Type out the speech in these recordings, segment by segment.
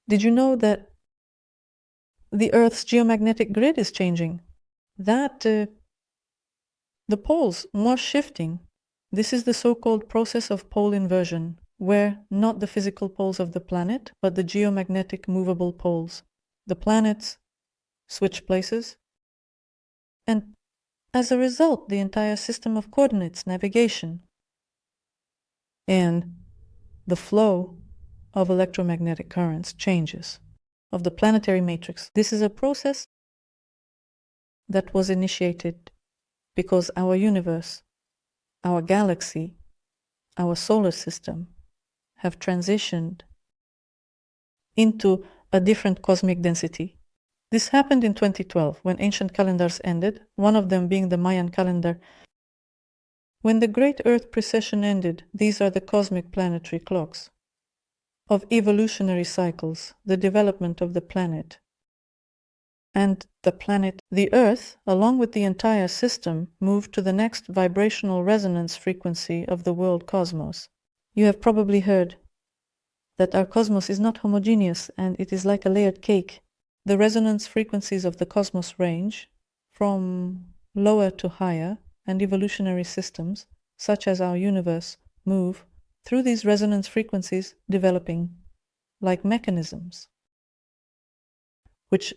Did you know that the Earth's geomagnetic grid is changing? That the poles are shifting. This is the so-called process of pole inversion, where not the physical poles of the planet, but the geomagnetic movable poles. The planets switch places, and as a result, the entire system of coordinates, navigation, and the flow of electromagnetic currents changes of the planetary matrix. This is a process that was initiated because our universe, our galaxy, our solar system have transitioned into a different cosmic density. This happened in 2012 when ancient calendars ended, one of them being the Mayan calendar. When the Great Earth precession ended, these are the cosmic planetary clocks of evolutionary cycles, the development of the planet. And the Earth, along with the entire system, moved to the next vibrational resonance frequency of the world cosmos. You have probably heard that our cosmos is not homogeneous and it is like a layered cake. The resonance frequencies of the cosmos range from lower to higher, and evolutionary systems, such as our universe, move through these resonance frequencies, developing like mechanisms, which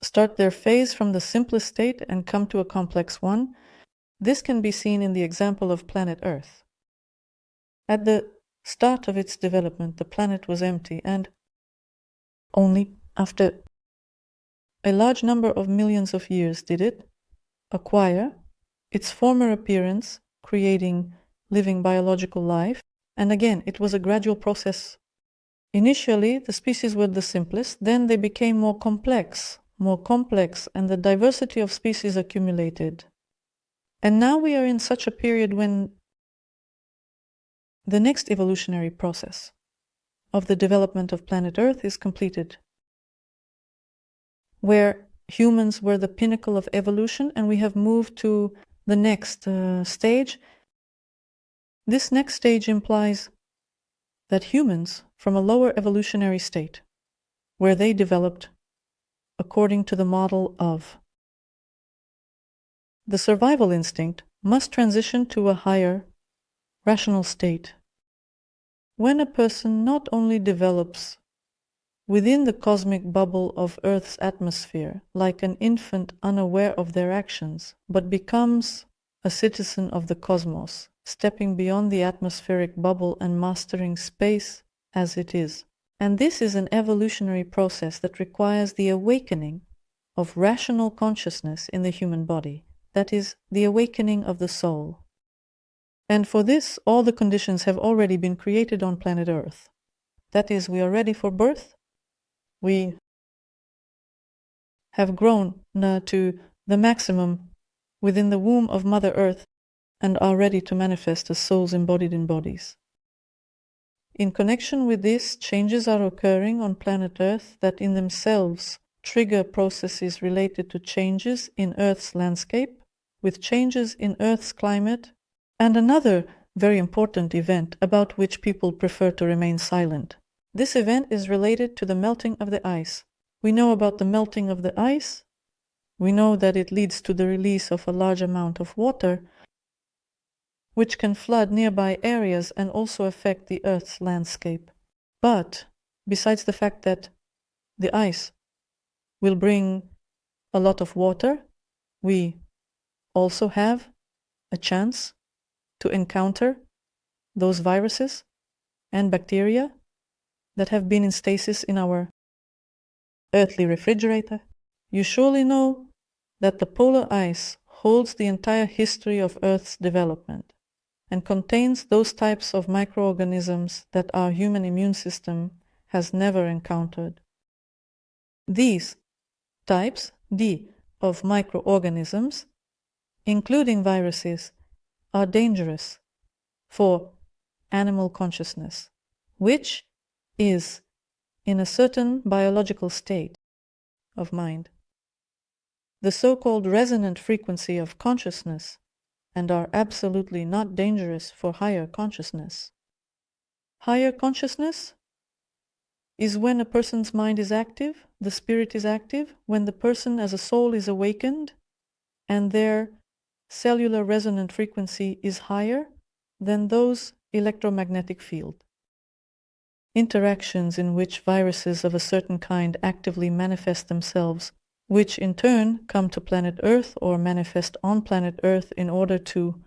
start their phase from the simplest state and come to a complex one. This can be seen in the example of planet Earth. At the start of its development, the planet was empty, and only after a large number of millions of years did it acquire its former appearance, creating living biological life. And again, it was a gradual process. Initially, the species were the simplest, then they became more complex, and the diversity of species accumulated. And now we are in such a period when the next evolutionary process of the development of planet Earth is completed, where humans were the pinnacle of evolution and we have moved to the next stage. This next stage implies that humans, from a lower evolutionary state, where they developed according to the model of the survival instinct, must transition to a higher rational state. When a person not only develops within the cosmic bubble of Earth's atmosphere, like an infant unaware of their actions, but becomes a citizen of the cosmos, stepping beyond the atmospheric bubble and mastering space as it is. And this is an evolutionary process that requires the awakening of rational consciousness in the human body, that is, the awakening of the soul. And for this, all the conditions have already been created on planet Earth. That is, we are ready for birth. We have grown to the maximum within the womb of Mother Earth and are ready to manifest as souls embodied in bodies. In connection with this, changes are occurring on planet Earth that in themselves trigger processes related to changes in Earth's landscape, with changes in Earth's climate, and another very important event about which people prefer to remain silent. This event is related to the melting of the ice. We know about the melting of the ice. We know that it leads to the release of a large amount of water, which can flood nearby areas and also affect the Earth's landscape. But besides the fact that the ice will bring a lot of water, we also have a chance to encounter those viruses and bacteria that have been in stasis in our earthly refrigerator. You surely know that the polar ice holds the entire history of Earth's development and contains those types of microorganisms that our human immune system has never encountered. These types, of microorganisms, including viruses, are dangerous for animal consciousness, which is in a certain biological state of mind, the so-called resonant frequency of consciousness, and are absolutely not dangerous for higher consciousness. Higher consciousness is when a person's mind is active, the spirit is active, when the person as a soul is awakened, and their cellular resonant frequency is higher than those electromagnetic field. Interactions in which viruses of a certain kind actively manifest themselves, which in turn come to planet Earth or manifest on planet Earth in order to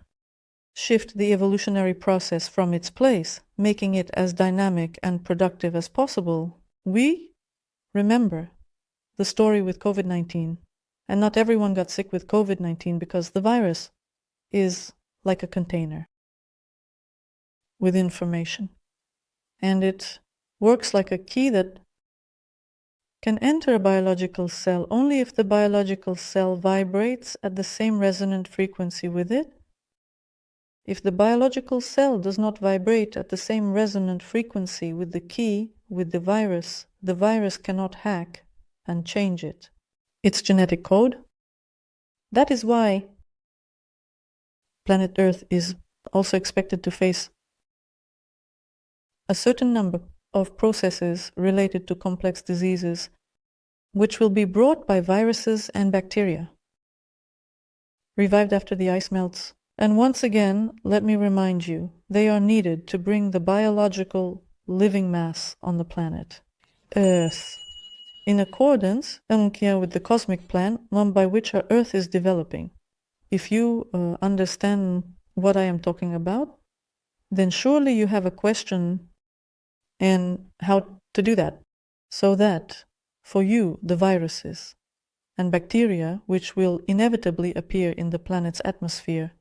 shift the evolutionary process from its place, making it as dynamic and productive as possible. We remember the story with COVID-19, and not everyone got sick with COVID-19 because the virus is like a container with information, and it works like a key that can enter a biological cell only if the biological cell vibrates at the same resonant frequency with it. If the biological cell does not vibrate at the same resonant frequency with the key, with the virus cannot hack and change it. Its genetic code. That is why planet Earth is also expected to face a certain number of processes related to complex diseases, which will be brought by viruses and bacteria, revived after the ice melts. And once again, let me remind you, they are needed to bring the biological living mass on the planet, Earth, in accordance with the cosmic plan, one by which our Earth is developing. If you understand what I am talking about, then surely you have a question and how to do that, so that for you, the viruses and bacteria, which will inevitably appear in the planet's atmosphere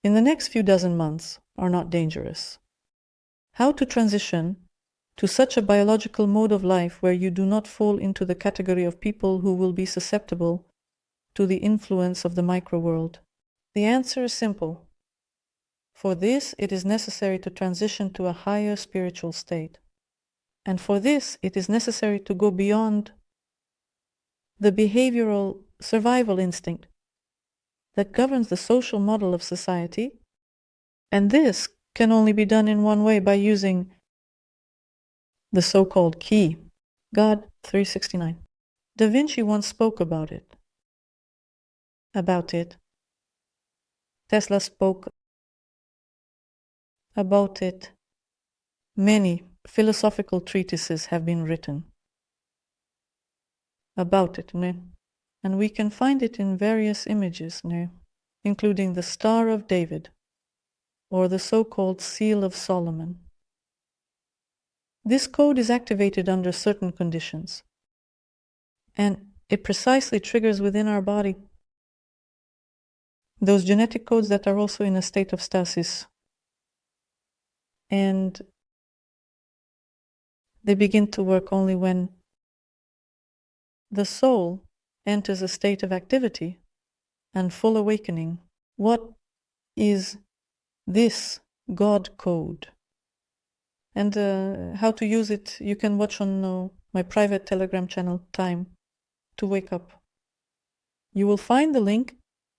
in the next few dozen months, are not dangerous. How to transition to such a biological mode of life where you do not fall into the category of people who will be susceptible to the influence of the microworld? The answer is simple. For this, it is necessary to transition to a higher spiritual state. And for this, it is necessary to go beyond the behavioral survival instinct that governs the social model of society, and this can only be done in one way, by using the so-called key. God 369. Da Vinci once spoke about it. Tesla spoke about it. Many philosophical treatises have been written about it, and we can find it in various images, including the Star of David or the so-called Seal of Solomon. This code is activated under certain conditions, and it precisely triggers within our body those genetic codes that are also in a state of stasis, and they begin to work only when the soul enters a state of activity and full awakening. What is this God code? And how to use it, you can watch on my private Telegram channel, Time to Wake Up. You will find the link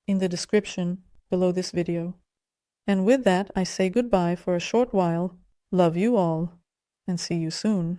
in the description below this video. And with that, I say goodbye for a short while. Love you all, and see you soon.